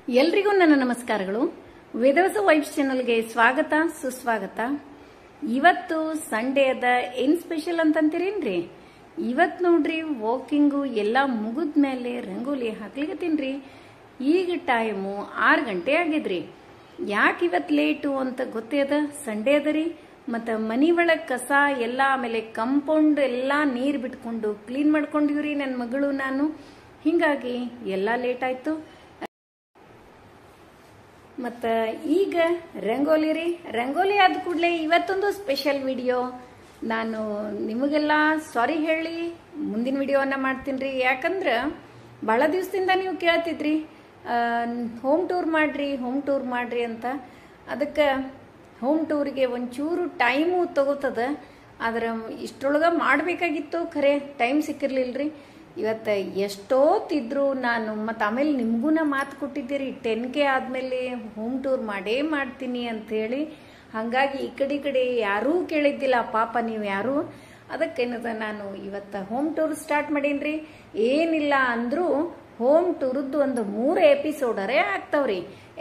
ಎಲ್ರಿಗೂ ನನ್ನ ನಮಸ್ಕಾರಗಳು. ವೇದವಸ ವೈಬ್ಸ್ ಚಾನೆಲ್ಗೆ ಸ್ವಾಗತ ಸುಸ್ವಾಗತ. ಇವತ್ತು ಸಂಡೇ ಅದ, ಏನ್ ಸ್ಪೆಷಲ್ ಅಂತಂತೀರೇನ್ರಿ? ಇವತ್ತು ನೋಡ್ರಿ ವಾಕಿಂಗು ಎಲ್ಲ ಮುಗಿದ್ಮೇಲೆ ರಂಗೋಲಿ ಹಾಕ್ಲಿಕತ್ತೀನ್ರಿ. ಈಗ ಟೈಮು 6 ಗಂಟೆ ಆಗಿದ್ರಿ. ಯಾಕೆ ಇವತ್ತು ಲೇಟು ಅಂತ ಗೊತ್ತೇ ಅದ, ಸಂಡೇ ಅದ ರೀ. ಮತ್ತು ಮನಿ ಒಳಗೆ ಕಸ ಎಲ್ಲ, ಆಮೇಲೆ ಕಂಪೌಂಡ್ ಎಲ್ಲ ನೀರು ಬಿಟ್ಕೊಂಡು ಕ್ಲೀನ್ ಮಾಡ್ಕೊಂಡಿವ್ರಿ ನನ್ನ ಮಗಳು ನಾನು. ಹಿಂಗಾಗಿ ಎಲ್ಲ ಲೇಟ್ ಆಯ್ತು. ಮತ್ತು ಈಗ ರಂಗೋಲಿ ರೀ. ರಂಗೋಲಿ ಆದ ಕೂಡಲೇ ಇವತ್ತೊಂದು ಸ್ಪೆಷಲ್ ವಿಡಿಯೋ. ನಾನು ನಿಮಗೆಲ್ಲ ಸಾರಿ ಹೇಳಿ ಮುಂದಿನ ವಿಡಿಯೋವನ್ನು ಮಾಡ್ತೀನಿ ರೀ. ಯಾಕಂದ್ರೆ ಭಾಳ ದಿವಸದಿಂದ ನೀವು ಕೇಳ್ತಿದ್ರಿ ಹೋಮ್ ಟೂರ್ ಮಾಡ್ರಿ ಅಂತ. ಅದಕ್ಕೆ ಹೋಮ್ ಟೂರಿಗೆ ಒಂಚೂರು ಟೈಮು ತಗೋತದ. ಆದ್ರೆ ಇಷ್ಟರೊಳಗೆ ಮಾಡಬೇಕಾಗಿತ್ತು, ಖರೆ ಟೈಮ್ ಸಿಕ್ಕಿರ್ಲಿಲ್ಲ ರೀ. ಇವತ್ತು ಎಷ್ಟೊತ್ತಿದ್ರು ನಾನು, ಮತ್ತು ಆಮೇಲೆ ನಿಮಗೂ ಮಾತು ಕೊಟ್ಟಿದ್ದೀರಿ 10K ಆದಮೇಲೆ ಹೋಮ್ ಟೂರ್ ಮಾಡೇ ಮಾಡ್ತೀನಿ ಅಂಥೇಳಿ. ಹಾಗಾಗಿ ಈ ಕಡೆ ಯಾರೂ ಕೇಳಿದ್ದಿಲ್ಲ ಪಾಪ ನೀವು ಯಾರು. ಅದಕ್ಕೇನದ ನಾನು ಇವತ್ತು ಹೋಮ್ ಟೂರ್ ಸ್ಟಾರ್ಟ್ ಮಾಡೀನಿ. ಏನಿಲ್ಲ ಅಂದರೂ ಹೋಮ್ ಟೂರದ್ದು ಒಂದು 3 ಎಪಿಸೋಡರೇ ಆಗ್ತಾವ್ರಿ.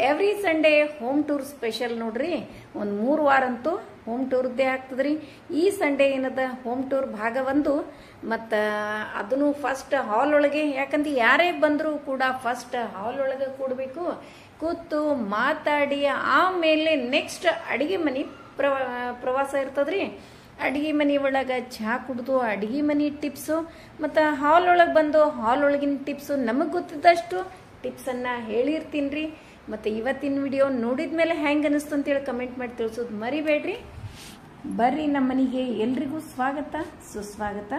Every Sunday home tour special ನೋಡ್ರಿ. ಒಂದು 3 ವಾರ ಅಂತೂ ಹೋಮ್ ಟೂರ್ದೇ ಆಗ್ತದ್ರಿ. ಈ ಸಂಡೇ ಏನದ ಹೋಮ್ ಟೂರ್ ಭಾಗ 1. ಮತ್ತು ಅದನ್ನು ಫಸ್ಟ್ ಹಾಲ್ ಒಳಗೆ, ಯಾಕಂದ್ರೆ ಯಾರೇ ಬಂದರೂ ಕೂಡ ಫಸ್ಟ್ ಹಾಲ್ ಒಳಗೆ ಕೂಡಬೇಕು, ಕೂತು ಮಾತಾಡಿ ಆಮೇಲೆ ನೆಕ್ಸ್ಟ್ ಅಡಿಗೆ ಮನೆ ಪ್ರವಾಸ ಇರ್ತದ್ರಿ. ಅಡಿಗೆ ಮನೆ ಒಳಗೆ ಚಹಾ ಕುಡ್ದು ಅಡಿಗೆ ಮನೆ ಟಿಪ್ಸು, ಮತ್ತು ಹಾಲ್ ಒಳಗೆ ಬಂದು ಹಾಲ್ ಒಳಗಿನ ಟಿಪ್ಸು, ನಮಗೆ ಗೊತ್ತಿದ್ದಷ್ಟು ಟಿಪ್ಸನ್ನು ಹೇಳಿರ್ತೀನಿ ರೀ. ಮತ್ತು ಇವತ್ತಿನ ವಿಡಿಯೋ ನೋಡಿದ ಮೇಲೆ ಹೆಂಗೆ ಅನಿಸ್ತು ಅಂತೇಳಿ ಕಮೆಂಟ್ ಮಾಡಿ ತಿಳಿಸೋದು ಮರಿಬೇಡ್ರಿ. ಬರ್ರಿ ನಮ್ಮ ಮನೆಗೆ, ಎಲ್ರಿಗೂ ಸ್ವಾಗತ ಸುಸ್ವಾಗತ.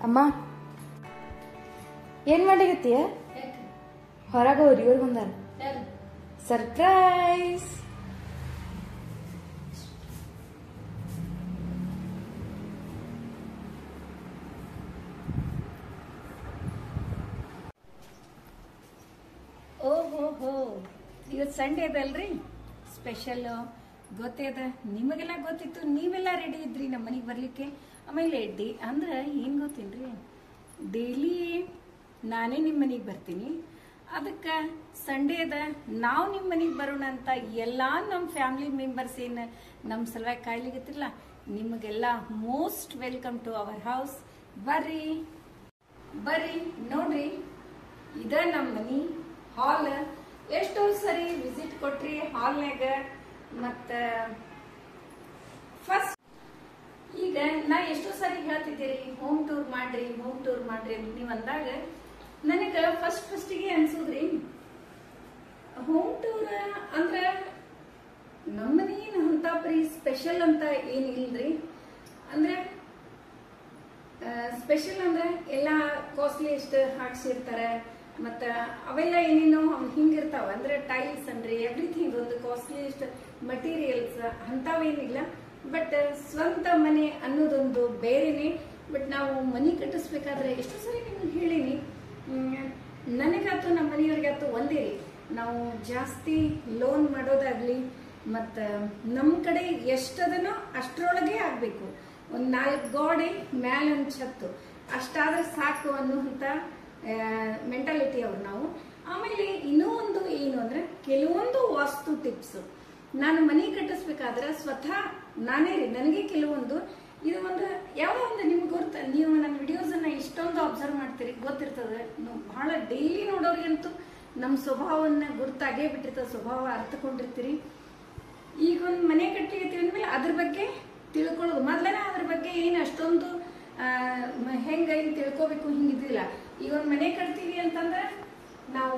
ಅಮ್ಮ, ಏನ್ ಮಾಡ್ಲಿಕತ್ತೀಯ? ಹೊರಗೆ ಹೋರಿ, ಇವ್ರು ಬಂದಾರ. ಸರ್ಪ್ರೈಸ್. ಓಹೋ, ಇವತ್ತು ಸಂಡೇ ಅದಲ್ರಿ, ಸ್ಪೆಷಲ್ ಗೊತ್ತೇ ಅದ. ನಿಮಗೆಲ್ಲ ಗೊತ್ತಿತ್ತು, ನೀವೆಲ್ಲ ರೆಡಿ ಇದ್ರಿ ನಮ್ಮ ಮನೆಗೆ ಬರ್ಲಿಕ್ಕೆ. ಆಮೇಲೆ ಅಂದ್ರೆ ಏನು ಗೊತ್ತೇನ್ರಿ, ಡೈಲಿ ನಾನೇ ನಿಮ್ಮ ಮನೆಗೆ ಬರ್ತೀನಿ. ಅದಕ್ಕೆ ಸಂಡೇ ಅದ, ನಾವು ನಿಮ್ಮ ಮನೆಗೆ ಬರೋಣ ಅಂತ ಎಲ್ಲ ನಮ್ಮ ಫ್ಯಾಮಿಲಿ ಮೆಂಬರ್ಸ್ ಏನು ನಮ್ಮ ಸಲುವಾಗಿ ಕಾಯ್ಲಿಗತ್ತಿರಲ್ಲ ನಿಮಗೆಲ್ಲ most welcome to our house. ಬರ್ರಿ ಬರ್ರಿ ನೋಡ್ರಿ, ಇದ ನಮ್ಮ ಮನಿ ಹಾಲ್. ಎಷ್ಟೋ ಸರಿ ವಿಸಿಟ್ ಕೊಟ್ರಿ ಹಾಲ್ನಾಗ. ಮತ್ತ ಫಸ್ಟ್ ಈಗ ನಾ ಎಷ್ಟೋ ಸರಿ ಹೇಳ್ತಿದ್ದೀರಿ ಹೋಮ್ ಟೂರ್ ಮಾಡ್ರಿ ಹೋಮ್ ಟೂರ್ ಮಾಡ್ರಿ ಅಂತ ನೀವು ಅಂದಾಗ ನನಗ ಫಸ್ಟಿಗೆ ಅನ್ಸುದ್ರಿ ಹೋಮ್ ಟೂರ್ ಅಂದ್ರ ನಮ್ಮನೇನ್ ಅಂತ ಬರೀ ಸ್ಪೆಷಲ್ ಅಂತ ಏನಿಲ್ರಿ. ಅಂದ್ರೆ ಸ್ಪೆಷಲ್ ಅಂದ್ರೆ ಎಲ್ಲಾ ಕಾಸ್ಟ್ಲಿ ಎಷ್ಟು ಹಾಕ್ಸಿರ್ತಾರ, ಮತ್ತ ಅವೆಲ್ಲ ಏನೇನೋ ಹಿಂಗಿರ್ತಾವ. ಅಂದ್ರೆ ಟೈಲ್ಸ್ ಅಂದ್ರೆ ಎವ್ರಿಥಿಂಗ್ ಒಂದು ಕಾಸ್ಟ್ಲಿ ಎಷ್ಟು ಮಟೀರಿಯಲ್ಸ್ ಅಂತವೇನಿಲ್ಲ. ಬಟ್ ಸ್ವಂತ ಮನೆ ಅನ್ನೋದೊಂದು ಬೇರೆನೆ. ಬಟ್ ನಾವು ಮನಿ ಕಟ್ಟಿಸ್ಬೇಕಾದ್ರೆ ಎಷ್ಟೋ ಸರಿ ನಿಮ್ಗೆ ಹೇಳಿನಿ, ನನಗಾತು ನಮ್ಮ ಮನೆಯವ್ರಿಗಾತು ಒಂದೇ ರೀ, ನಾವು ಜಾಸ್ತಿ ಲೋನ್ ಮಾಡೋದಾಗ್ಲಿ ಮತ್ತ ನಮ್ಮ ಕಡೆ ಎಷ್ಟದನೋ ಅಷ್ಟರೊಳಗೆ ಆಗ್ಬೇಕು. ಒಂದ್ 4 ಗೋಡೆ ಮ್ಯಾಲ ಒಂದು ಛತ್ತು ಅಷ್ಟಾದ್ರೆ ಸಾಕು ಅನ್ನುವಂತ ಮೆಂಟಾಲಿಟಿ ಅವ್ರು ನಾವು. ಆಮೇಲೆ ಇನ್ನೂ ಒಂದು ಏನು ಅಂದ್ರೆ ಕೆಲವೊಂದು ವಾಸ್ತು ಟಿಪ್ಸ್ ನಾನು ಮನೆ ಕಟ್ಟಿಸ್ಬೇಕಾದ್ರೆ ಸ್ವತಃ ನಾನೇ ರೀ, ನನಗೆ ಕೆಲವೊಂದು ಇದು ಒಂದು ಯಾವ್ದೋ ಒಂದು ನಿಮ್ಗೆ ಗೊತ್ತ, ನೀವು ನನ್ನ ವಿಡಿಯೋಸ್ ಅನ್ನ ಇಷ್ಟೊಂದು ಅಬ್ಸರ್ವ್ ಮಾಡ್ತೀರಿ, ಗೊತ್ತಿರ್ತದೆ. ಬಹಳ ಡೈಲಿ ನೋಡೋರಿಗಂತೂ ನಮ್ಮ ಸ್ವಭಾವವನ್ನ ಗುರ್ತಾಗೇ ಬಿಟ್ಟಿರ್ತದೆ, ಸ್ವಭಾವ ಅರ್ಥಕೊಂಡಿರ್ತೀರಿ. ಈಗ ಒಂದು ಮನೆ ಕಟ್ಲಿಕತ್ತೀವಿ ಅಂದ್ಮೇಲೆ ಅದ್ರ ಬಗ್ಗೆ ತಿಳ್ಕೊಳ್ಳೋದು ಮೊದ್ಲೇನೆ, ಅದ್ರ ಬಗ್ಗೆ ಏನು ಅಷ್ಟೊಂದು ಹೆಂಗ ಹಿಂಗ್ ತಿಳ್ಕೊಬೇಕು ಹಿಂಗಿದ್ದಿಲ್ಲ. ಈಗ ಒಂದು ಮನೆ ಕಟ್ತೀವಿ ಅಂತಂದ್ರೆ ನಾವು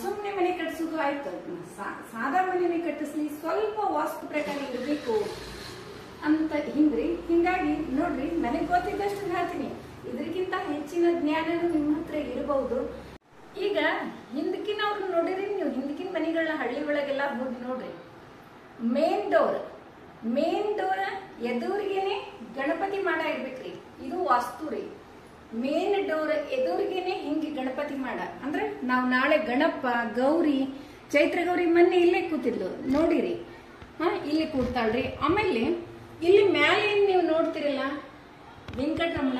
ಸುಮ್ಮನೆ ಮನೆ ಕಟ್ಸೋದು ಆಯ್ತು, ಸಾದಾ ಮನೆ ಕಟ್ಟಿಸ್ಲಿ ಸ್ವಲ್ಪ ವಾಸ್ತು ಪ್ರಕಾರ ಇರಬೇಕು ಅಂತ ಹಿಂಗ್ರಿ. ಹಿಂಗಾಗಿ ನೋಡ್ರಿ, ನನಗೆ ಗೊತ್ತಿದ್ದಷ್ಟು ಹೇಳ್ತೀನಿ, ಇದಕ್ಕಿಂತ ಹೆಚ್ಚಿನ ಜ್ಞಾನನು ನಿಮ್ಮ ಹತ್ರ ಇರಬಹುದು. ಈಗ ಹಿಂದಕಿನ ಅವ್ರು ನೋಡಿರಿ ನೀವು, ಹಿಂದಕಿನ ಮನೆಗಳನ್ನ ಹಳ್ಳಿ ಒಳಗೆಲ್ಲ ಹೋಗಿ ನೋಡ್ರಿ, ಮೇನ್ ಡೋರ್ ಎದುರಿಗೇನೆ ಗಣಪತಿ ಮಾಡ ಇರ್ಬೇಕ್ರಿ. ಇದು ವಾಸ್ತು ರೀ. ಮೇನ್ ಡೋರ್ ಎದುರಿಗೇನೆ ಹಿಂಗೆ ಗಣಪತಿ ಮಾಡ ಅಂದ್ರೆ ನಾವು ನಾಳೆ ಗಣಪ ಗೌರಿ ಚೈತ್ರ ಗೌರಿ ಮೊನ್ನೆ ಇಲ್ಲೇ ಕೂತಿದ್ಲು ನೋಡಿರಿ, ಇಲ್ಲಿ ಕೂಡ್ತಾಳ್ರಿ. ಆಮೇಲೆ ಇಲ್ಲಿ ಮ್ಯಾಲೆ ಏನ್ ನೀವು ನೋಡ್ತಿರಲ್ಲ ವೆಂಕಟರಮಣ,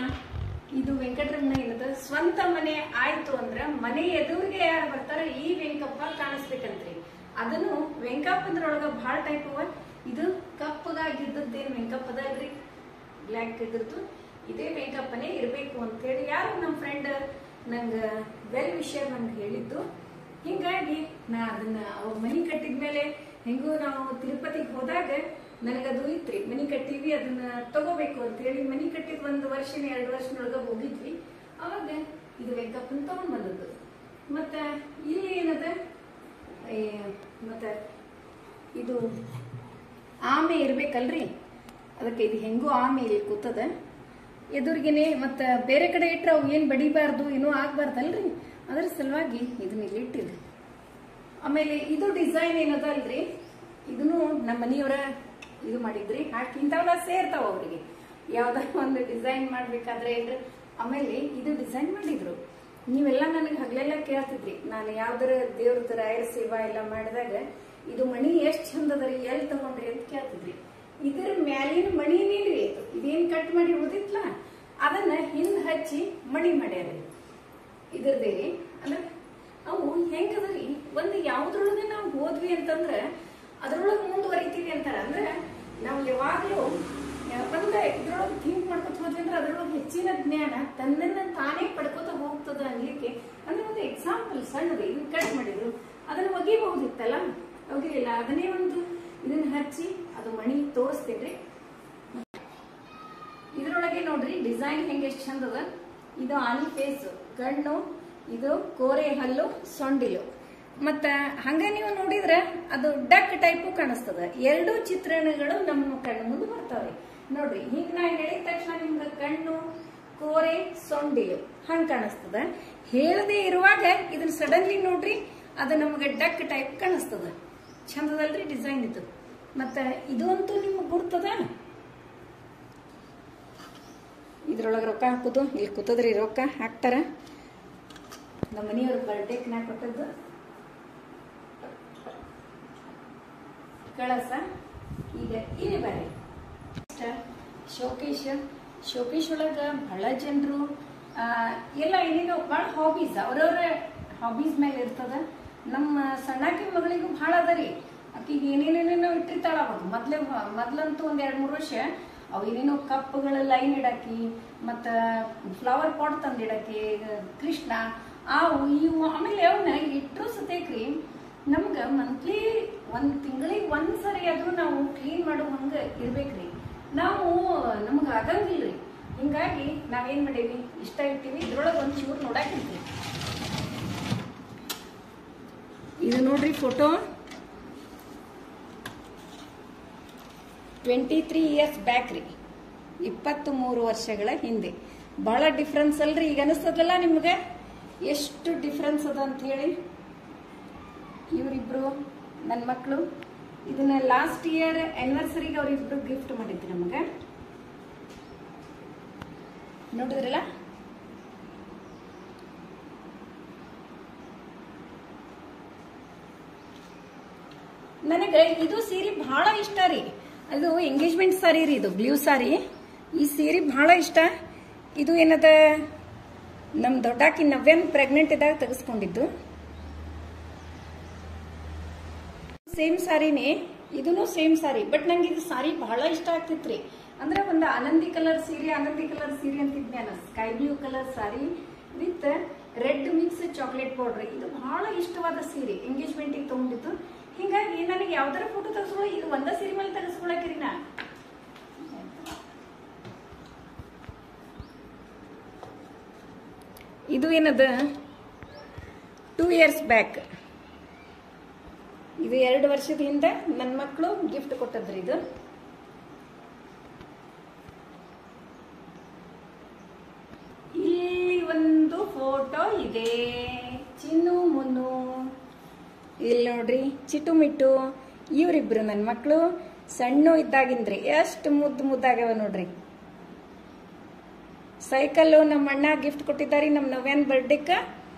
ಇದು ವೆಂಕಟರಮಣ ಏನದ ಸ್ವಂತ ಮನೆ ಆಯ್ತು ಅಂದ್ರ ಮನೆ ಎದುರಿಗೆ ಯಾರು ಬರ್ತಾರ ಈ ವೆಂಕಪ್ಪ ಕಾಣಿಸ್ಬೇಕಂತ್ರಿ. ಅದನ್ನು ವೆಂಕಪ್ಪದ್ರೊಳಗ ಬಹಳ ಟೈಪ್ ಅವ. ಇದು ಕಪ್ಪಗಾಗಿದ್ದದ್ದೇನು ವೆಂಕಪ್ಪದ ಅಲ್ರಿ, ಬ್ಲ್ಯಾಕ್ ಇದ್ರದ್ದು ಇದೇ ವೆಂಕಪ್ಪನೇ ಇರ್ಬೇಕು ಅಂತ ಹೇಳಿ ಯಾರು ನಮ್ಮ ಫ್ರೆಂಡ್ ನಂಗ ವೆಲ್ ವಿಷರ್ ನಂಗೆ ಹೇಳಿದ್ದು. ಹಿಂಗಾಗಿ ನಾ ಅದನ್ನ ಅವ್ರ ಮನಿ ಕಟ್ಟಿದ್ಮೇಲೆ ಹೆಂಗೂ ನಾವು ತಿರುಪತಿಗೆ ಹೋದಾಗ ನನಗದು ಇತ್ರಿ, ಮನಿ ಕಟ್ಟಿವಿ ಅದನ್ನ ತಗೋಬೇಕು ಅಂತ ಹೇಳಿ. ಮನಿ ಕಟ್ಟಿದ್ 1 ವರ್ಷ 2 ವರ್ಷದೊಳಗ ಹೋಗಿದ್ವಿ. ಅವಾಗ ಇದು ವೆಂಕಪ್ಪನ್ ತಗೊಂಡ್ ಬಂದದ್ದು. ಮತ್ತ ಇಲ್ಲಿ ಏನದ ಮತ್ತ ಇದು ಆಮೆ ಇರ್ಬೇಕಲ್ರಿ, ಅದಕ್ಕೆ ಇದು ಹೆಂಗೂ ಆಮೆ ಇಲ್ಲಿ ಕೂತದ ಎದುರಿಗೇನೆ. ಮತ್ತ ಬೇರೆ ಕಡೆ ಇಟ್ರೆ ಅವು ಏನ್ ಬಡಿಬಾರ್ದು ಏನೂ ಆಗ್ಬಾರ್ದಲ್ರಿ, ಅದ್ರ ಸಲುವಾಗಿ ಇದನ್ನ ಇಲ್ಲಿ ಇಟ್ಟಿದೆ. ಆಮೇಲೆ ಇದು ಡಿಸೈನ್ ಏನದ ಅಲ್ರಿ, ಇದನ್ನು ನಮ್ಮ ಮನೆಯವರ ಇದು ಮಾಡಿದ್ರಿ. ಇಂಥವೆಲ್ಲ ಸೇರ್ತಾವ ಅವ್ರಿಗೆ ಯಾವ್ದಾರ ಒಂದು ಡಿಸೈನ್ ಮಾಡ್ಬೇಕಾದ್ರೆ ಏನ್ರಿ. ಆಮೇಲೆ ಇದು ಡಿಸೈನ್ ಮಾಡಿದ್ರು. ನೀವೆಲ್ಲ ನನಗೆ ಹಗಲೆಲ್ಲ ಕೇಳ್ತಿದ್ರಿ, ನಾನು ಯಾವ್ದಾರ ದೇವ್ರದ ರಾಯರ ಸೇವಾ ಎಲ್ಲ ಮಾಡಿದಾಗ ಇದು ಮಣಿ ಎಷ್ಟ್ ಚಂದದರಿ ಎಲ್ಲಿ ತಗೊಂಡ್ರಿ ಅಂತ ಕೇಳ್ತಿದ್ರಿ. ಇದ್ರ ಮ್ಯಾಲಿನ ಮಣಿನೇನ್ರಿ, ಇದೇನ್ ಕಟ್ ಮಾಡಿ ಉಳಿದಿತ್ಲ ಅದನ್ನ ಹಿಂದ್ ಹಚ್ಚಿ ಮಣಿ ಮಾಡ್ಯಾರ. ಇದ್ರದೇ ಅಂದ್ರೆ ಅವು ಹೆಂಗದ್ರಿ, ಒಂದು ಯಾವ್ದ್ರೊಳಗೆ ನಾವು ಹೋದ್ವಿ ಅಂತಂದ್ರ ಅದ್ರೊಳಗೆ ಮುಂದುವರಿತೀವಿ ಅಂತಾರ. ಅಂದ್ರೆ ನಾವು ಯಾವಾಗ್ಲೂ ಒಂದ ಇದ್ರೊಳಗೆ ಥಿಂಕ್ ಮಾಡ್ಕೊತ ಹೋದ್ವಿ ಅಂದ್ರೆ ಅದ್ರೊಳಗೆ ಹೆಚ್ಚಿನ ಜ್ಞಾನ ತನ್ನನ್ನ ತಾನೇ ಪಡ್ಕೋತ ಹೋಗ್ತದ ಅನ್ಲಿಕ್ಕೆ. ಅಂದ್ರೆ ಒಂದು ಎಕ್ಸಾಂಪಲ್ ಸಣ್ಣದು, ಇದನ್ನ ಕಟ್ ಮಾಡಿದ್ರು ಅದನ್ನ ಒಗಿಬಹುದಿತ್ತಲ್ಲ, ಒಗಿಲಿಲ್ಲ. ಅದನ್ನೇ ಒಂದು ಇದನ್ನ ಹಚ್ಚಿ ಅದು ಮಣಿ ತೋರಿಸ್ತೇನ್ರಿ. ಇದ್ರೊಳಗೆ ನೋಡ್ರಿ ಡಿಸೈನ್ ಹೆಂಗೆ ಎಷ್ಟು ಚಂದದ. ಇದು ಆನಿ ಫೇಸ್ ಕಣ್ಣು, ಇದು ಕೋರೆ ಹಲ್ಲು, ಸೊಂಡಿಲು. ಮತ್ತ ಹಂಗ ನೀವು ನೋಡಿದ್ರೆ ಅದು ಡಕ್ ಟೈಪು ಕಾಣಿಸ್ತದ. 2 ಚಿತ್ರಣಗಳು ನಮ್ಮ ಕಣ್ಣು ಮುಂದೆ ಬರ್ತಾವ್ರಿ. ನೋಡ್ರಿ ಹಿಂಗ ನಾ ಹೇಳಿದ ತಕ್ಷಣ ನಿಮ್ಗೆ ಕಣ್ಣು ಕೋರೆ ಸೊಂಡಿಲು ಹಂಗ ಕಾಣಿಸ್ತದ. ಹೇಳದೆ ಇರುವಾಗ ಇದನ್ನ ಸಡನ್ಲಿ ನೋಡ್ರಿ ಅದು ನಮ್ಗೆ ಡಕ್ ಟೈಪ್ ಕಾಣಿಸ್ತದ. ಚಂದದಲ್ರಿ ಡಿಸೈನ್ ಇದು. ಮತ್ತ ಇದು ಅಂತೂ ನಿಮ್ಗೆ ಗುರ್ತದ. ಇದ್ರೊಳಗೆ ರೊಕ್ಕ ಹಾಕುದು, ಇಲ್ಲಿ ಕೂತದ್ರಿ ರೊಕ್ಕ ಹಾಕ್ತಾರ. ನಮ್ಮ ಮನೆಯವ್ರ ಬರ್ಡೇಕ್ ನಾ ಕೊಟ್ಟದ್ದು ಕಳಸ. ಈಗ ಇಲ್ಲಿ ಬರ್ರಿ ಶೋಕೇಶ್ ಒಳಗ ಬಹಳ ಜನರು ಎಲ್ಲ ಏನೇನೋ ಬಹಳ ಹಾಬೀಸ್ ಅವ್ರವ್ರ ಹಾಬೀಸ್ ಮೇಲೆ ಇರ್ತದ. ನಮ್ಮ ಸಣ್ಣಾಕಿ ಮಗಳಿಗೂ ಬಹಳ ಅದ ರೀ. ಆಕಿಗೆ ಏನೇನೇನೇನೋ ಇಟ್ಟಿರ್ತಾಳ. ಅವಾಗ ಮೊದ್ಲಂತೂ ಒಂದ್ 2-3 ವರ್ಷ ಅವು ಏನೇನೋ ಕಪ್ಗಳ ಲೈನ್ ಇಡಾಕಿ, ಮತ್ತ ಫ್ಲವರ್ ಪಾಟ್ ತಂದಿಡಾಕಿ, ಕೃಷ್ಣ ಅವು ಇವು. ಆಮೇಲೆ ಅವನ್ನ ಇಟ್ಟರು ಸತೇಕ್ರಿ ನಮ್ಗ ಮಂತ್ಲಿ 1 ತಿಂಗಳಿಗೆ 1 ಸರಿ ಆದ್ರೂ ನಾವು ಕ್ಲೀನ್ ಮಾಡೋ ಹಂಗ ಇರ್ಬೇಕ್ರಿ. ನಮ್ಗ ಆಗಂಗಿಲ್ರಿ. ಹಿಂಗಾಗಿ ನಾವೇನ್ ಮಾಡೇವಿ, ಇಷ್ಟ ಇರ್ತೀವಿ. ಇದ್ರೊಳಗೆ ಒಂದ್ ಚೂರು ನೋಡಾಕಿರ್ತೀವಿ. ಇದು ನೋಡ್ರಿ ಫೋಟೋ, 23 ಇಯರ್ಸ್ ಬ್ಯಾಕ್ ರೀ, 23 ವರ್ಷಗಳ ಹಿಂದೆ. ಬಹಳ ಡಿಫ್ರೆನ್ಸ್ ಅಲ್ರಿ? ಈಗ ಅನಿಸ್ತದಲ್ಲ ನಿಮ್ಗೆ ಎಷ್ಟು ಡಿಫ್ರೆನ್ಸ್ ಅದ ಅಂತ ಹೇಳಿ. ಇವರಿಬ್ರು ನನ್ನ ಮಕ್ಕಳು. ಇದನ್ನ ಲಾಸ್ಟ್ ಇಯರ್ ಆನಿವರ್ಸರಿಗೆ ಅವರಿಬ್ರು ಗಿಫ್ಟ್ ಮಾಡಿದ್ರು ನಮಗೆ. ನೋಡಿದ್ರಲ್ಲ, ನನಗೆ ಇದು ಸೀರೆ ಬಹಳ ಇಷ್ಟ ರೀ. ಅದು ಎಂಗೇಜ್ಮೆಂಟ್ ಸಾರಿ ರೀ, ಇದು ಬ್ಲೂ ಸಾರಿ. ಈ ಸೀರೆ ಬಹಳ ಇಷ್ಟ. ಇದು ಏನದ ನಮ್ ದೊಡ್ಡಾಕಿ ನವ್ಯನ್ ಪ್ರೆಗ್ನೆಂಟ್ ಇದ್ದಾಗ ತೆಗೆಸ್ಕೊಂಡಿದ್ದು. ಸೇಮ್ ಸಾರಿನೇ, ಇದೂನು ಸೇಮ್ ಸಾರಿ. ಬಟ್ ನಂಗೆ ಇದು ಸಾರಿ ಬಹಳ ಇಷ್ಟ ಆಗ್ತಿತ್ರಿ. ಅಂದ್ರೆ ಒಂದು ಆನಂದಿ ಕಲರ್ ಸೀರೆ ಅಂತಿದ್ದೆ ನಾನು. Sky blue colour sorry with red mix chocolate powder. ಇದು ಬಹಳ ಇಷ್ಟವಾದ ಸೀರೆ, ಎಂಗೇಜ್ಮೆಂಟಿಗೆ ತಗೊಂಡಿದ್ದು. ಹಿಂಗಾಗಿ ನನಗೆ ಯಾವ್ದಾರ ಫೋಟೋ ತೆಗೆಸ್ಕೊಳ್ಳೋ, ಇದು ಒಂದ ಸೀರೆ ಮೇಲೆ ತೆಗೆಸ್ಕೊಳಕ್ರಿ ನಾ. ಇದು ಏನದ 2 ಇಯರ್ಸ್ ಬ್ಯಾಕ್. ಇದು 2 ವರ್ಷದ ಹಿಂದೆ ನನ್ನ ಮಕ್ಕಳು ಗಿಫ್ಟ್ ಕೊಟ್ಟದ್ರಿ. ಇದು ಇಲ್ಲಿ ಒಂದು ಫೋಟೋ ಇದೆ, ಚಿನ್ನು ಮುನ್ನು. ಇಲ್ಲಿ ನೋಡ್ರಿ ಚಿಟ್ಟು ಮಿಟ್ಟು. ಇವರಿಬ್ರು ನನ್ನ ಮಕ್ಕಳು ಸಣ್ಣ ಇದ್ದಾಗಿಂದ್ರಿ ಎಷ್ಟು ಮುದ್ದಾಗ್ಯಾವ ನೋಡ್ರಿ. ಸೈಕಲ್ಲು ನಮ್ಮ ಅಣ್ಣ ಗಿಫ್ಟ್ ಕೊಟ್ಟಿದ್ದಾರೆ ನಮ್ಮ ನವ್ಯನ್ ಬರ್ಡೇಕ್ಕ.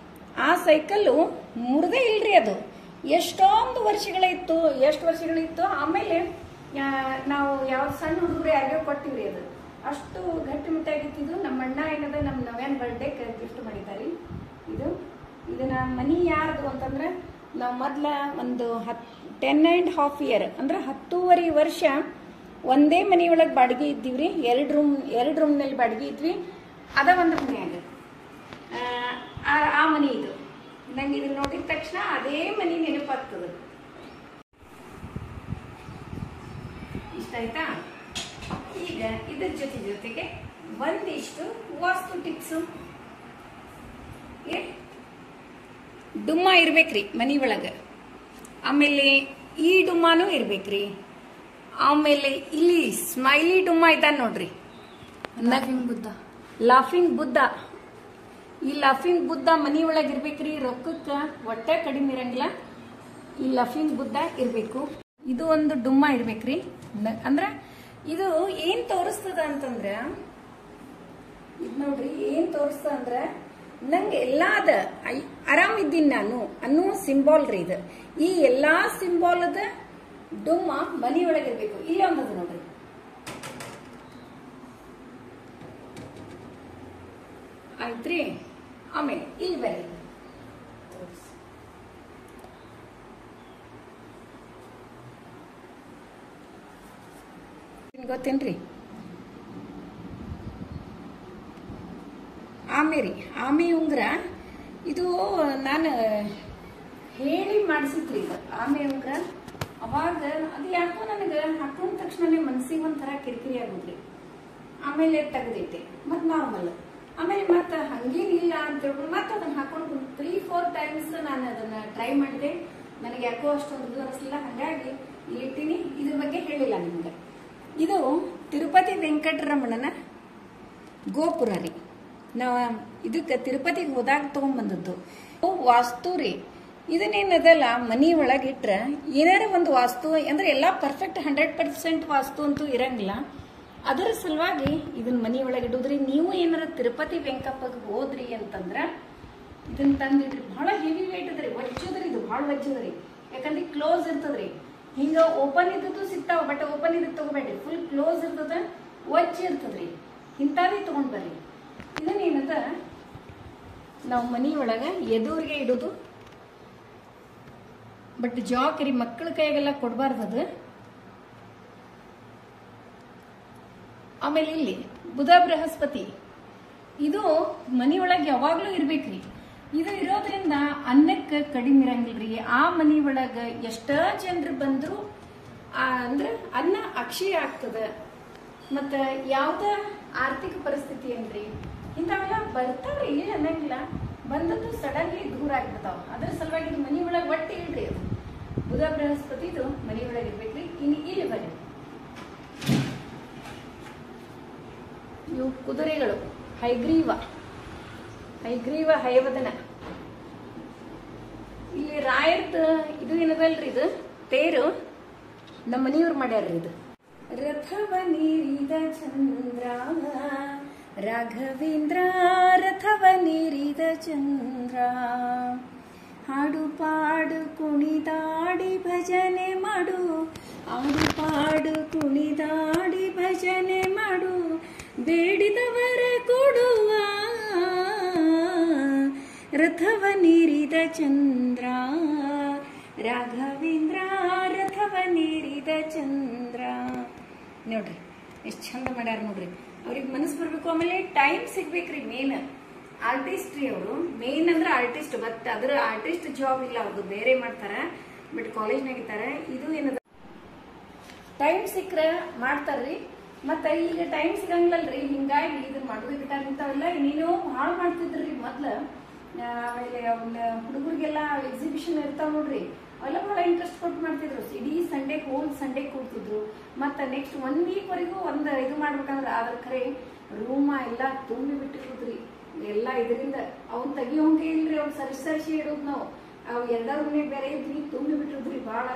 ಆ ಸೈಕಲ್ಲು ಮುರಿದೇ ಇಲ್ರಿ. ಅದು ಎಷ್ಟು ವರ್ಷಗಳಿತ್ತು. ಆಮೇಲೆ ನಾವು ಯಾವ ಸಣ್ಣ ಹುಡುಗರು ಯಾರಿಗೋ ಕೊಟ್ಟಿವ್ರಿ. ಅದು ಅಷ್ಟು ಗಟ್ಟಿಮುಟ್ಟಾಗಿತ್ತು. ನಮ್ಮ ಅಣ್ಣ ಏನದ ನಮ್ಮ ನವ್ಯನ್ ಬರ್ಡೇಕ್ಕೆ ಗಿಫ್ಟ್ ಮಾಡಿದ್ದಾರೆ. ಇದನ್ನ ಮನಿ ಯಾರ್ದು ಅಂತಂದ್ರೆ, ನಾವು ಮೊದ್ಲ ಒಂದು 10.5 ಇಯರ್ ಅಂದ್ರೆ 10.5 ವರ್ಷ ಒಂದೇ ಮನೆಯೊಳಗೆ ಬಾಡಿಗೆ ಇದ್ದೀವ್ರಿ. 2 ರೂಮ್ನಲ್ಲಿ ಬಾಡಿಗೆ ಇದ್ವಿ. ಅದ ಒಂದು ಮನೆಯಾಗ ಆ ಮನೆ ಇದು. ನಂಗೆ ಇದನ್ನ ನೋಡಿದ ತಕ್ಷಣ ಅದೇ ಮನೆ ನೆನಪಾಗ್ತದೆ. ಇಷ್ಟ ಆಯ್ತಾ? ಈಗ ಇದ್ರ ಜೊತೆಗೆ ಒಂದಿಷ್ಟು ವಾಸ್ತು ಟಿಪ್ಸು. ಡುಮ್ಮ ಇರ್ಬೇಕ್ರಿ ಮನಿ ಒಳಗ. ಆಮೇಲೆ ಈ ಡುಮ್ಮಾನು ಇರ್ಬೇಕ್ರಿ. ಆಮೇಲೆ ಇಲ್ಲಿ ಸ್ಮೈಲಿ ಡುಮ್ಮ ಇದ್ದಾನ ನೋಡ್ರಿ, ಲಾಫಿಂಗ್ ಬುದ್ಧ. ಈ ಲಾಫಿಂಗ್ ಬುದ್ಧ ಮನಿ ಒಳಗ ಇರ್ಬೇಕ್ರಿ. ರೊಕ್ಕಕ್ಕ ಹೊಟ್ಟೆ ಕಡಿಮೆ ಇರಂಗಿಲ್ಲ. ಈ ಲಾಫಿಂಗ್ ಬುದ್ಧ ಇರ್ಬೇಕು. ಇದು ಒಂದು ಡುಮ್ಮ ಇರ್ಬೇಕ್ರಿ. ಅಂದ್ರ ಇದು ಏನ್ ತೋರಿಸ್ತದ ಅಂತಂದ್ರ, ಇದ್ ನೋಡ್ರಿ ಏನ್ ತೋರಿಸ್ತದ ಅಂದ್ರ, ನಂಗೆ ಎಲ್ಲಾದ ಆರಾಮ್ ಇದ್ದೀನಿ ನಾನು ಅನ್ನೋ ಸಿಂಬಾಲ್ ರೀ ಇದು. ಈ ಎಲ್ಲಾ ಸಿಂಬಾಲದ ಡುಮ್ಮ ಮನಿ ಒಳಗಿರ್ಬೇಕು. ಇಲ್ಲ ಒಂದದು ನೋಡ್ರಿ, ಆಯ್ತ್ರಿ. ಆಮೇಲೆ ಇಲ್ಲಿ ಬರ್ರಿ, ಗೊತ್ತೇನ್ರಿ ಆಮೆ ಉಂಗ್ರ. ಇದು ನಾನು ಹೇಳಿ ಮಾಡಿಸಿದ್ರಿ. ಇದು ಆಮೆ ಉಂಗ್ರ. ಅವಾಗ ಅದು ಯಾಕೋ ನನಗೆ ಹಾಕೊಂಡ ತಕ್ಷಣನೇ ಮನ್ಸಿಗೆ ಒಂಥರ ಕಿರಿಕಿರಿ ಆಗೋದ್ರಿ. ಆಮೇಲೆ ತೆಗೆದಿಟ್ಟೆ ಮತ್ ನಾರ್ಮಲ್. ಆಮೇಲೆ ಮತ್ತೆ ಹಂಗೇನಿಲ್ಲ ಅಂತ ಹೇಳ್ಕೊಂಡು ಮತ್ತೆ ಅದನ್ನ ಹಾಕೊಂಡು 3-4 ಟೈಮ್ಸ್ ನಾನು ಅದನ್ನ ಟ್ರೈ ಮಾಡಿದೆ. ನನಗೆ ಯಾಕೋ ಅಷ್ಟೊಂದು ಇದು ಅನಿಸ್ಲಿಲ್ಲ. ಹಾಗಾಗಿ ಇಟ್ಟಿನಿ. ಇದ್ರ ಬಗ್ಗೆ ಹೇಳಿಲ್ಲ ನಿಮ್ಗೆ. ಇದು ತಿರುಪತಿ ವೆಂಕಟರಮಣನ ಗೋಪುರ ರೀ. ನಾವು ಇದಕ್ಕೆ ತಿರುಪತಿಗೆ ಹೋದಾಗ ತಗೊಂಡ್ಬಂದದ್ದು ವಾಸ್ತು ರೀ. ಇದನ್ನೇನದಲ್ಲ ಮನಿ ಒಳಗಿಟ್ರ ಏನಾರ ಒಂದು ವಾಸ್ತು ಅಂದ್ರೆ ಎಲ್ಲಾ ಪರ್ಫೆಕ್ಟ್ 100% ವಾಸ್ತು ಅಂತೂ ಇರಂಗಿಲ್ಲ. ಅದರ ಸಲುವಾಗಿ ಇದನ್ನ ಮನಿ ಒಳಗಿಡುದ್ರಿ. ನೀವು ಏನಾರ ತಿರುಪತಿ ವೆಂಕಪ್ಪಗೆ ಹೋದ್ರಿ ಅಂತಂದ್ರ ಇದನ್ನ ತಂದಿಡ್ರಿ. ಬಹಳ ಹೆವಿ ವೇಟ್ ಅದ್ರಿ, ವಜ್ಜದ್ರಿ. ಇದು ಬಹಳ ವಜ್ಜದ್ರಿ. ಯಾಕಂದ್ರೆ ಕ್ಲೋಸ್ ಇರ್ತದ್ರಿ. ಹಿಂಗ ಓಪನ್ ಇದ್ದದ್ದು ಸಿಗ್ತಾವ, ಬಟ್ ಓಪನ್ ಇದ್ ತಗೋಬೇಡ್ರಿ. ಫುಲ್ ಕ್ಲೋಸ್ ಇರ್ತದ, ವಜ್ಜ ಇರ್ತದ್ರಿ. ಇಂಥದೇ ತಗೊಂಡ್ ಬರ್ರಿ. ಇದನ್ನೇನದ ನಾವು ಮನಿ ಒಳಗ ಎದುರಿಗೆ ಇಡುದು. ಬಟ್ ಜವಾಬ್ದಾರಿ ಮಕ್ಕಳ ಕೈಗೆಲ್ಲ ಕೊಡಬಾರ್ದು ಅದು. ಆಮೇಲೆ ಇಲ್ಲಿ ಬುಧ ಬೃಹಸ್ಪತಿ ಇದು ಮನಿಯೊಳಗೆ ಯಾವಾಗ್ಲೂ ಇರ್ಬೇಕ್ರಿ. ಇದು ಇರೋದ್ರಿಂದ ಅನ್ನಕ್ಕೆ ಕಡಿಮೆ ಇರಂಗಿಲ್ರಿ. ಆ ಮನಿ ಒಳಗ ಎಷ್ಟ ಜನರು ಬಂದ್ರು ಅಂದ್ರ ಅನ್ನ ಅಕ್ಷಯ ಆಗ್ತದ. ಮತ್ತ ಯಾವ್ದ ಆರ್ಥಿಕ ಪರಿಸ್ಥಿತಿ ಏನ್ರಿ ಇಂಥವೆಲ್ಲ ಬರ್ತಾವ್ರಿ, ಇಲ್ಲ ಅನ್ನಂಗಿಲ್ಲ, ಬಂದದ್ದು ಸಡನ್ಲಿ ದೂರ ಆಗ್ಬಿಡ್ತಾವ. ಅದ್ರ ಸಲುವಾಗಿ ಇದು ಮನಿ ಒಳಗೆ ಒಟ್ಟು ಇಲ್ರಿ. ಅದು ಬುಧ ಬೃಹಸ್ಪತಿ ಇದು ಮನಿ ಒಳಗೆ ಇರ್ಬೇಕ್ರಿ. ಇನ್ನು ಇಲ್ಲಿ ಬರ್ರಿ, ಇವು ಕುದುರೆಗಳು, ಹೈಗ್ರೀವ ಹಯವದನ. ಇಲ್ಲಿ ರಾಯರ್ದ ಇದು ಏನದಲ್ರಿ, ಇದು ತೇರು ನಮ್ಮ ಮನೆಯವ್ರು ಮಾಡ್ಯಾರ್ರಿ. ಇದು ರಥವ ನೀರಿದ ಚಂದ್ರ ರಾಘವೇಂದ್ರ, ರಥವ ನೀರಿದ ಚಂದ್ರ, ಹಾಡು ಪಾಡು ಕುಣಿದಾಡಿ ಭಜನೆ ಮಾಡು, ಹಾಡು ಪಾಡು ಕುಣಿದಾಡಿ ಭಜನೆ ಮಾಡು, ಬೇಡಿದವರ ಕೊಡುವ ರಥವ ನೀರಿದ ಚಂದ್ರ ರಾಘವೇಂದ್ರ, ರಥವ ನೀರಿದ ಚಂದ್ರ. ನೋಡ್ರಿ ಎಷ್ಟು ಚಂದ ಮಾಡ್ಯಾರ ನೋಡ್ರಿ. ಅವ್ರಿಗೆ ಮನಸ್ಸು ಬರ್ಬೇಕು, ಆಮೇಲೆ ಟೈಮ್ ಸಿಗ್ಬೇಕ್ರಿ. ಮೇನ್ ಆರ್ಟಿಸ್ಟ್ ರೀ ಅವರು, ಮೇನ್ ಅಂದ್ರೆ ಆರ್ಟಿಸ್ಟ್. ಬಟ್ ಅದ್ರ ಆರ್ಟಿಸ್ಟ್ ಜಾಬ್ ಇಲ್ಲ, ಅವ್ರದ್ದು ಬೇರೆ ಮಾಡ್ತಾರ, ಬಟ್ ಕಾಲೇಜ್ನಾಗ ಇರ್ತಾರ. ಇದು ಏನದ ಟೈಮ್ ಸಿಕ್ಕ್ರ ಮಾಡ್ತಾರ್ರಿ. ಮತ್ತ ಈಗ ಟೈಮ್ ಸಿಗಂಗಿಲ್ಲಲ್ರಿ, ಹಿಂಗಾಗಿ ಇದನ್ನ ಮಾಡೋದು ಗಿಟಾರ್ ಇಂಥವೆಲ್ಲ ನೀನು ಭಾಳ ಮಾಡ್ತಿದ್ರಿ ಮೊದ್ಲ. ಆಮೇಲೆ ಅವನ್ನ ಹುಡುಗರಿಗೆಲ್ಲ ಎಕ್ಸಿಬಿಷನ್ ಇರ್ತಾವ ನೋಡ್ರಿ, ಅವೆಲ್ಲ ಬಹಳ ಇಂಟ್ರೆಸ್ಟ್ ಕೊಟ್ಟು ಮಾಡ್ತಿದ್ರು. ಇಡೀ ಸಂಡೇ ಹೋಲ್ ಸಂಡೇ ಕೂಡ್ತಿದ್ರು. ಮತ್ತೆ ನೆಕ್ಸ್ಟ್ 1 ವೀಕ್ ವರೆಗೂ ಒಂದು ಇದು ಮಾಡ್ಬೇಕಂದ್ರೆ ಅದ್ರ ಖರೆ ರೂಮ ಎಲ್ಲ ತುಂಬಿ ಬಿಟ್ಟಿರ್ತದ್ರಿ ಎಲ್ಲ. ಇದರಿಂದ ಅವ್ನ್ ತೆಗಿಯೋಂಗೆ ಇಲ್ರಿ, ಅವ್ನು ಸರಿಸಿ ಇಡೋದು ನಾವು. ಅವ್ 2 ರೂಮ್ನಾಗ ಬೇರೆ ಇದ್ರಿ, ತುಂಬಿ ಬಿಟ್ಟಿರ್ದ್ರಿ ಭಾಳ.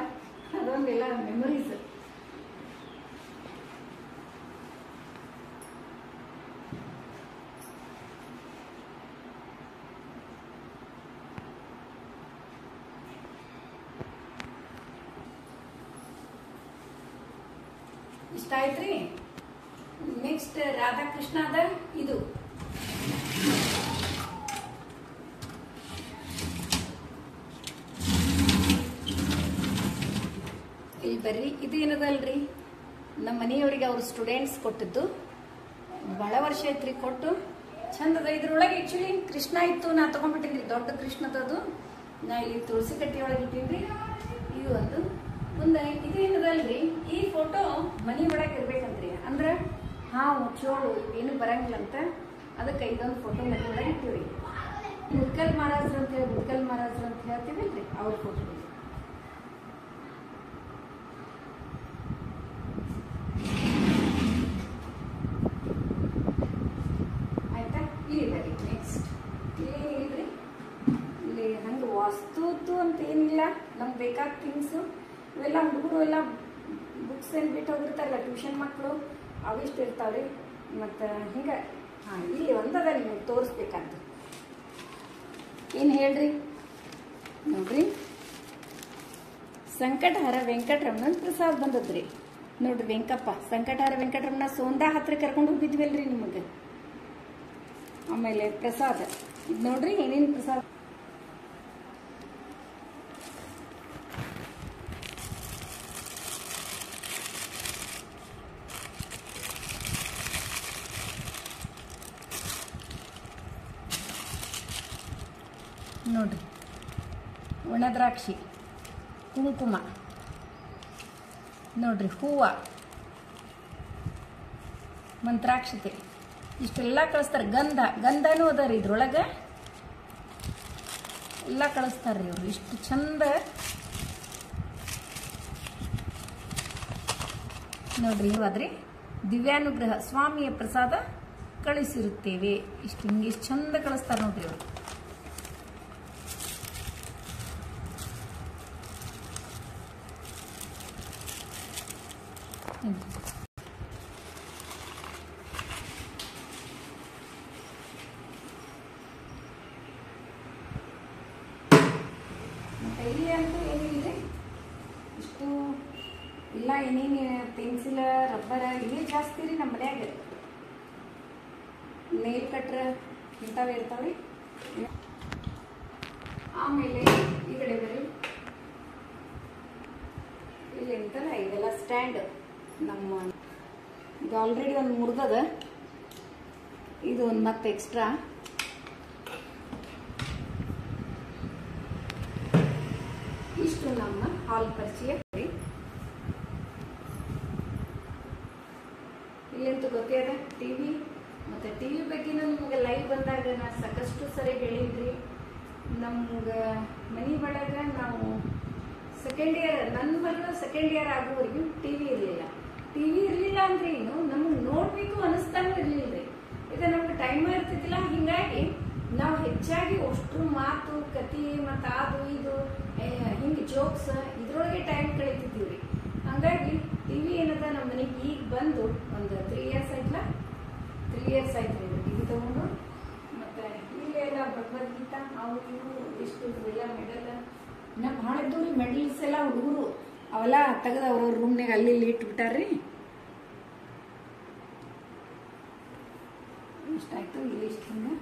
ಅದೊಂದೆಲ್ಲ ಮೆಮೊರೀಸ್. ಇಷ್ಟ ಆಯ್ತ್ರಿ. ನೆಕ್ಸ್ಟ್ ರಾಧಾಕೃಷ್ಣ ಅದ. ಇದು ಇಲ್ಲಿ ಬರ್ರಿ, ಇದು ಏನದಲ್ರಿ ನಮ್ಮ ಮನೆಯವರಿಗೆ ಅವ್ರ ಸ್ಟೂಡೆಂಟ್ಸ್ ಕೊಟ್ಟಿದ್ದು. ಬಹಳ ವರ್ಷ ಐತ್ರಿ ಕೊಟ್ಟು, ಚಂದದ. ಇದ್ರೊಳಗೆ ಆಕ್ಚುಲಿ ಕೃಷ್ಣ ಇತ್ತು, ನಾ ತಗೊಂಡ್ಬಿಟ್ಟಿನ್ರಿ ದೊಡ್ಡ ಕೃಷ್ಣದದು. ನಾ ಇಲ್ಲಿ ತುಳಸಿ ಕಟ್ಟಿ ಒಳಗೆ ಇಟ್ಟಿನ್ರಿ. ಇದು ಒಂದು ಮುಂದೆ ಇದು ಏನದಲ್ರಿ, ಈ ಫೋಟೋ ಮನಿ ಒಳಗೆ ಇರ್ಬೇಕಂತ್ರಿ. ಅಂದ್ರ ಹಾವು ಚೋಳು ಏನು ಬರಂಗಿಲ್ಲ ಅಂತ, ಅದಕ್ಕೆ ಇದೊಂದು ಫೋಟೋ ಮನಿ ಒಳಗೆ ಇಟ್ಟಿವ್ರಿ. ಮುದ್ಕಲ್ ಮಹಾರಾಜ್ರು ಅಂತ ಹೇಳಿ, ಮುದ್ಕಲ್ ಮಹಾರಾಜ್ರು ಅಂತ ಹೇಳ್ತೀವಲ್ರಿ, ಅವ್ರ ಫೋಟೋ. ಆಯ್ತಾ? ಇಲ್ಲಿ ಬರ್ರಿ ನೆಕ್ಸ್ಟ್. ಇಲ್ಲೇನಿಲ್ರಿ, ಇಲ್ಲಿ ಹಂಗೆ ವಾಸ್ತುತ್ತು ಅಂತ ಏನಿಲ್ಲ. ನಮ್ಗೆ ಬೇಕಾದ ಥಿಂಗ್ಸು ಇವೆಲ್ಲ ಹುಡುಗರು ಎಲ್ಲ ಬುಕ್ಸ್ ಏನು ಬಿಟ್ಟು ಹೋಗಿರ್ತಾರಲ್ಲ ಟ್ಯೂಷನ್ ಮಕ್ಕಳು, ಅವಿಷ್ಟು ಇರ್ತಾವ್ರಿ. ಮತ್ತು ಹಿಂಗೆ ಇಲ್ಲಿ ಒಂದದ ನಿಮಗೆ ತೋರಿಸ್ಬೇಕಂತ. ಏನು ಹೇಳ್ರಿ ನೋಡ್ರಿ, ಸಂಕಟಹರ ವೆಂಕಟರಮಣನ್ ಪ್ರಸಾದ್ ಬಂದದ್ರಿ ನೋಡ್ರಿ. ವೆಂಕಪ್ಪ ಸಂಕಟಹರ ವೆಂಕಟರಮಣ ಸೋಂದಾ ಹತ್ರ ಕರ್ಕೊಂಡು ಹೋಗಿದ್ವಲ್ರಿ ನಿಮಗೆ. ಆಮೇಲೆ ಪ್ರಸಾದ ಇದು ನೋಡ್ರಿ, ಏನೇನು ಪ್ರಸಾದ. ನೋಡ್ರಿ, ಒಣದ್ರಾಕ್ಷಿ, ಕುಂಕುಮ ನೋಡ್ರಿ, ಹೂವ, ಮಂತ್ರಾಕ್ಷತೆ, ಇಷ್ಟೆಲ್ಲ ಕಳಿಸ್ತಾರೆ. ಗಂಧನೂ ಅದ ರೀ ಇದ್ರೊಳಗೆ, ಎಲ್ಲ ಕಳಿಸ್ತಾರ್ರಿ ಅವ್ರು. ಇಷ್ಟು ಚಂದ ನೋಡ್ರಿ. ಇವಾದ್ರಿ ದಿವ್ಯಾನುಗ್ರಹ ಸ್ವಾಮಿಯ ಪ್ರಸಾದ ಕಳಿಸಿರುತ್ತೇವೆ. ಹಿಂಗಿಷ್ಟು ಚಂದ ಕಳಿಸ್ತಾರೆ ನೋಡ್ರಿ ಅವರು. ಇಲ್ಲಿ ಅಂತೂ ಏನಿಲ್ಲ, ಇಷ್ಟು ಇಲ್ಲ. ಏನೇನು ಪೆನ್ಸಿಲ್, ರಬ್ಬರ ಇವೇ ಜಾಸ್ತಿ ರೀ ನಮ್ಮ ಮನ್ಯಾಗ. ನೇಲ್ ಕಟ್ರ ಇಂಥವೇ ಇರ್ತಾವೆ. ಆಮೇಲೆ ಈ ಕಡೆ ಬರೀ ಐತಲ್ಲ ಇದೆಲ್ಲ ಸ್ಟ್ಯಾಂಡ್ ನಮ್ಮ ಇದು ಆಲ್ರೆಡಿ ಒಂದು ಮುರಿದದ, ಇದು ಒಂದು ಮತ್ತೆ ಎಕ್ಸ್ಟ್ರಾ. ಇಷ್ಟು ನಮ್ಮ ಹಾಲ್ ಪರಿಚಯ. ಇಲ್ಲಂತೂ ಗೊತ್ತೇ ಅದ ಟಿವಿ, ಮತ್ತೆ ಟಿವಿ ಬಗ್ಗೆ ನಿಮಗೆ ಲೈವ್ ಬಂದಾಗ ನಾ ಸಾಕಷ್ಟು ಸರಿ ಹೇಳಿದ್ರಿ. ನಮ್ಗೆ ಮನೆ ಒಳಗೆ ನಾವು ಸೆಕೆಂಡ್ ಇಯರ್, ನನ್ನ ಮಗಳು ಸೆಕೆಂಡ್ ಇಯರ್ ಆಗುವವರೆಗೂ ಟಿವಿ ಇರಲಿಲ್ಲ. ಟಿವಿ ಇರಲಿಲ್ಲ ಅಂದ್ರೆ ಏನು, ನಮ್ಗೆ ನೋಡ್ಬೇಕು ಅನಿಸ್ತಾನೂ ಇರಲಿಲ್ಲ ರೀ. ಈಗ ನಮ್ಗೆ ಟೈಮ್ ಇರ್ತಿದ್ದಿಲ್ಲ. ಹಿಂಗಾಗಿ ನಾವು ಹೆಚ್ಚಾಗಿ ಅಷ್ಟ್ರ ಮಾತು ಕತಿ ಮತ್ತು ಅದು ಇದು ಹಿಂಗೆ ಜೋಕ್ಸ್ ಇದ್ರೊಳಗೆ ಟೈಮ್ ಕಳೀತಿದ್ದೀವಿ. ಹಂಗಾಗಿ ಟಿವಿ ಏನದ ನಮ್ಮ ಮನೆಗೆ ಈಗ ಬಂದು ಒಂದು 3 ಇಯರ್ಸ್ ಆಯ್ತಲ್ಲ, 3 ಇಯರ್ಸ್ ಆಯ್ತು ರೀ ಟಿವಿ ತಗೊಂಡು. ಮತ್ತೆ ಇಲ್ಲೆಲ್ಲ ಭಗವದ್ಗೀತಾ ಅವು ಇವು ಇಷ್ಟು ಎಲ್ಲ ಮೆಡಲ್ ನಮ್ಮ ಭಾಳ ಇದ್ದವ್ರಿ. ಮೆಡಲ್ಸ್ ಎಲ್ಲ ಹುಡುಗರು ಅವೆಲ್ಲ ತೆಗೆದು ಅವ್ರವ್ರ ರೂಮ್ನಾಗ ಅಲ್ಲಿ ಇಲ್ಲಿ ಇಟ್ಬಿಟ್ಟಾರ್ರಿ. ಇಷ್ಟಾಯ್ತು. ಇಲ್ಲಿ ಇಷ್ಟು ಹಿಂಗೆ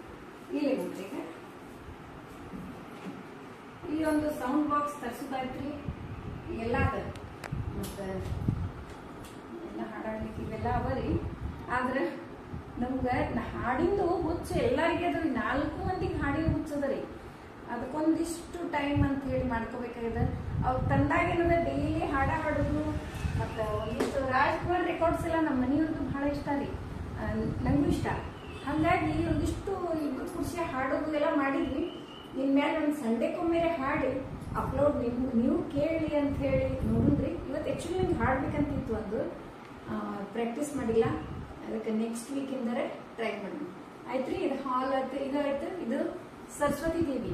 ಇಲ್ಲೇ ಬಂದ್ರಿ. ಈಗ ಇಲ್ಲಿ ಒಂದು ಸೌಂಡ್ ಬಾಕ್ಸ್ ತರಿಸೋದಾಯ್ತ್ರಿ. ಎಲ್ಲ ಅದ, ಮತ್ತು ಎಲ್ಲ ಹಾಡಾಡ್ಲಿಕ್ಕೆ ಇವೆಲ್ಲ ಅವರಿ. ಆದ್ರೆ ನಮ್ಗೆ ಹಾಡಿಂದು ಹುಚ್ಚು ಎಲ್ಲರಿಗೆ ಅದ ರೀ. 4 ಮಂದಿಗೆ ಹಾಡಿನ ಹುಚ್ಚದ ರೀ. ಅದಕ್ಕೊಂದಿಷ್ಟು ಟೈಮ್ ಅಂತ ಹೇಳಿ ಮಾಡ್ಕೋಬೇಕಾಗಿದೆ. ಅವ್ರು ತಂದಾಗ ಏನದ ಡೈಲಿ ಹಾಡ ಹಾಡೋದು. ಮತ್ತು ಒಂದಿಷ್ಟು ರಾಜ್ಕುಮಾರ್ ರೆಕಾರ್ಡ್ಸ್ ಎಲ್ಲ ನಮ್ಮ ಮನೆಯವ್ರಿಗೂ ಭಾಳ ಇಷ್ಟ ರೀ, ನನಗೂ ಇಷ್ಟ. ಹಾಗಾಗಿ ಒಂದಿಷ್ಟು ಇಬ್ಬರು ಖುಷಿ ಹಾಡೋದು ಎಲ್ಲ ಮಾಡಿದ್ವಿ. ಇನ್ಮೇಲೆ ಒಂದು ಸಂಡೇಕೊಮ್ಮೆ ಹಾಡಿ ಅಪ್ಲೋಡ್ ನೀವು ಕೇಳಿ ಅಂತ ಹೇಳಿ ನೋಡಿದ್ರಿ. ಇವತ್ತು ಆ್ಯಕ್ಚುಲಿ ನಿಮ್ಗೆ ಹಾಡ್ಬೇಕಂತಿತ್ತು, ಒಂದು ಪ್ರಾಕ್ಟೀಸ್ ಮಾಡಿಲ್ಲ. ಅದಕ್ಕೆ ನೆಕ್ಸ್ಟ್ ವೀಕಿಂದರೆ ಟ್ರೈ ಮಾಡೋಣ ಆಯ್ತ್ರಿ. ಇದು ಹಾಲ್ ಆಯ್ತು, ಇದು ಆಯ್ತು. ಇದು ಸರಸ್ವತಿ ದೇವಿ,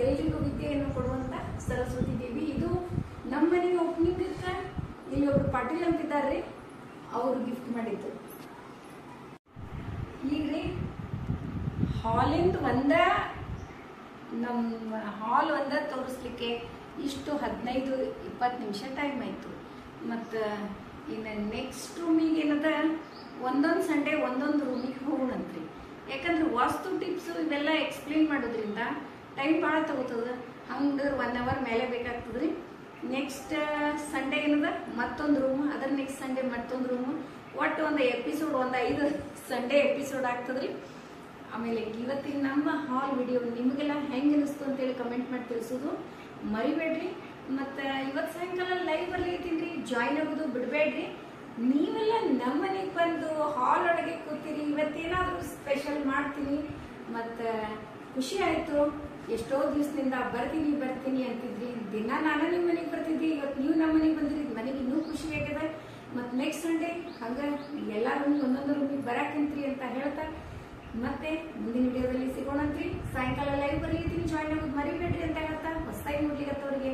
ಎಲ್ರಿಗೂ ವಿದ್ಯೆಯನ್ನು ಕೊಡುವಂತ ಸರಸ್ವತಿ ದೇವಿ. ಇದು ನಮ್ಮ ಮನೆಗೆ ಓಪನಿಂಗ್ ಇರ್ತ. ಇಲ್ಲಿ ಒಬ್ರು ಪಾಟೀಲ್ ಅಂತಿದ್ದಾರೆ, ಅವ್ರು ಗಿಫ್ಟ್ ಮಾಡಿದ್ದು. ಈಗ್ರಿ ಹಾಲಿಂದ ನಮ್ಮ ಹಾಲ್ ತೋರಿಸ್ಲಿಕ್ಕೆ ಇಷ್ಟು 15-20 ನಿಮಿಷ ಟೈಮ್ ಆಯ್ತು. ಮತ್ತು ಇನ್ನು ನೆಕ್ಸ್ಟ್ ರೂಮಿಗೆ ಏನದ ಒಂದೊಂದು ಸಂಡೇ ಒಂದೊಂದು ರೂಮಿಗೆ ಹೋಗೋಣಂತ್ರಿ. ಯಾಕಂದ್ರೆ ವಾಸ್ತು ಟಿಪ್ಸ್ ಇವೆಲ್ಲ ಎಕ್ಸ್ಪ್ಲೇನ್ ಮಾಡೋದ್ರಿಂದ ಟೈಮ್ ಭಾಳ ತಗೋತದ. ಹಂಗೆ 1 ಅವರ್ ಮೇಲೆ ಬೇಕಾಗ್ತದ್ರಿ. ನೆಕ್ಸ್ಟ್ ಸಂಡೇ ಏನದ ಮತ್ತೊಂದು ರೂಮ್, ಅದರ ನೆಕ್ಸ್ಟ್ ಸಂಡೇ ಮತ್ತೊಂದು ರೂಮ್. ಒಟ್ಟು ಒಂದು ಎಪಿಸೋಡ್, ಒಂದು 5 ಸಂಡೇ ಎಪಿಸೋಡ್ ಆಗ್ತದ್ರಿ. ಆಮೇಲೆ ಇವತ್ತಿನ ನಮ್ಮ ಹಾಲ್ ವಿಡಿಯೋ ನಿಮಗೆಲ್ಲ ಹೆಂಗೆ ಅನಿಸ್ತು ಅಂತೇಳಿ ಕಮೆಂಟ್ ಮಾಡಿ ತಿಳಿಸೋದು ಮರಿಬೇಡ್ರಿ. ಮತ್ತು ಇವತ್ತು ಸಾಯಂಕಾಲ ಲೈವ್ ಬರ್ಲಿತ್ತೀನಿ, ಜಾಯ್ನ್ ಆಗೋದು ಬಿಡಬೇಡ್ರಿ. ನೀವೆಲ್ಲ ನಮ್ಮ ಮನೆಗೆ ಬಂದು ಹಾಲ್ ಒಳಗೆ ಕೂತೀರಿ. ಇವತ್ತೇನಾದರೂ ಸ್ಪೆಷಲ್ ಮಾಡ್ತೀನಿ. ಮತ್ತು ಖುಷಿ ಆಯಿತು. ಎಷ್ಟೋ ದಿವಸದಿಂದ ಬರ್ತೀನಿ ಅಂತಿದ್ರಿ. ದಿನ ನಾನು ನಿಮ್ಮ ಮನೆಗೆ ಬರ್ತಿದ್ದೆ. ಇವತ್ತು ನೀವು ನಮ್ಮ ಮನೆಗೆ ಬಂದಿರಿ, ಮನೆಗೆ ಇನ್ನೂ ಖುಷಿ ಆಗಿದೆ. ಮತ್ತು ನೆಕ್ಸ್ಟ್ ಸಂಡೇ ಹಂಗೆ ಎಲ್ಲ ರೂಮಿಗೆ ಒಂದೊಂದು ರೂಮಿಗೆ ಬರಾಕಂತ್ರಿ ಅಂತ ಹೇಳ್ತಾ ಮತ್ತೆ ಮುಂದಿನ ವಿಡಿಯೋದಲ್ಲಿ ಸಿಗೋಣಂತ್ರಿ. ಸಾಯಂಕಾಲ ಲೈವ್ ಬರ್ಲಿತ್ತೀನಿ, ಜಾಯ್ನ್ ಆಗೋದು ಮರಿಬೇಡ್ರಿ ಅಂತ ಹೇಳ್ತಾ ಹೊಸದಾಗಿ ನೋಡ್ಲಿಕ್ಕತ್ತವ್ರಿಗೆ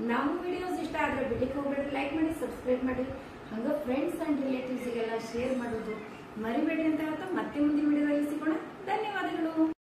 ನಮ್ಮ ವಿಡಿಯೋಸ್ ಇಷ್ಟ ಆದರೆ ಬಿಡ್ಲಿಕ್ಕೆ ಹೋಗ್ಬೇಡ್ರಿ. ಲೈಕ್ ಮಾಡಿ, ಸಬ್ಸ್ಕ್ರೈಬ್ ಮಾಡಿ, ಹಂಗೆ ಫ್ರೆಂಡ್ಸ್ ಆ್ಯಂಡ್ ರಿಲೇಟಿವ್ಸಿಗೆಲ್ಲ ಶೇರ್ ಮಾಡೋದು ಮರಿಬೇಡ್ರಿ ಅಂತ ಹೇಳ್ತಾ ಮತ್ತೆ ಮುಂದಿನ ವಿಡಿಯೋದಲ್ಲಿ ಸಿಗೋಣ. ಧನ್ಯವಾದಗಳು.